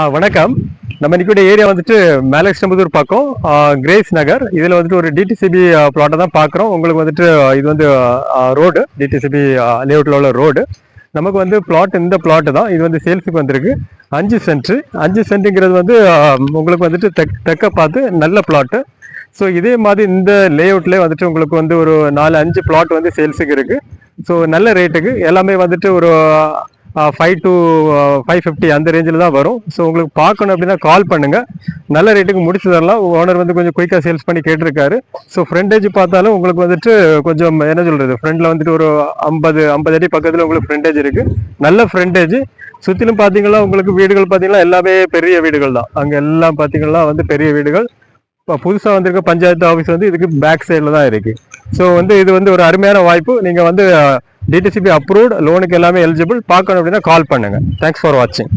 வணக்கம். நம்ம இன்னைக்கு ஏரியா வந்துட்டு மேலக்ஷ்ணம்புதூர் பக்கம் கிரேஸ் நகர். இதில் வந்துட்டு ஒரு டிடிசிபி பிளாட்டை தான் பார்க்குறோம். உங்களுக்கு வந்துட்டு இது வந்து ரோடு டிடிசிபி லேஅவுட்டில் உள்ள ரோடு. நமக்கு வந்து பிளாட் இந்த பிளாட்டு தான். இது வந்து சேல்ஸுக்கு வந்திருக்கு 5 சென்ட். 5 சென்ட்டுங்கிறது வந்து உங்களுக்கு வந்துட்டு தெற்க பார்த்து நல்ல பிளாட்டு. ஸோ இதே மாதிரி இந்த லேஅவுட்லேயே வந்துட்டு உங்களுக்கு வந்து ஒரு 4-5 பிளாட் வந்து சேல்ஸுக்கு இருக்குது. ஸோ நல்ல ரேட்டுக்கு எல்லாமே வந்துட்டு ஒரு 5 to 550 அந்த ரேஞ்சில் தான் வரும். ஸோ உங்களுக்கு பார்க்கணும் அப்படின்னா கால் பண்ணுங்க, நல்ல ரேட்டுக்கு முடிச்சு தரலாம். ஓனர் வந்து கொஞ்சம் குயிக்காக சேல்ஸ் பண்ணி கேட்டிருக்காரு. ஸோ ஃப்ரண்டேஜ் பார்த்தாலும் உங்களுக்கு வந்துட்டு கொஞ்சம் என்ன சொல்றது, ஃப்ரண்ட்ல வந்துட்டு ஒரு 50 அடி பக்கத்தில் உங்களுக்கு ஃப்ரண்டேஜ் இருக்கு, நல்ல ஃப்ரண்டேஜ். சுற்றிலும் பார்த்தீங்கன்னா உங்களுக்கு வீடுகள் பார்த்தீங்கன்னா எல்லாமே பெரிய வீடுகள் தான். அங்கே எல்லாம் பார்த்தீங்கன்னா வந்து பெரிய வீடுகள். இப்போ புதுசாக வந்திருக்க பஞ்சாயத்து ஆஃபீஸ் வந்து இதுக்கு பேக் சைடில் தான் இருக்கு. ஸோ வந்து இது வந்து ஒரு அருமையான வாய்ப்பு. நீங்கள் வந்து டிடிசிபி அப்ரூவ்ட், லோனுக்கு எல்லாமே எலிஜிபிள். பார்க்கணும் அப்படின்னா கால் பண்ணுங்க. தேங்க்ஸ் ஃபார் வாட்சிங்.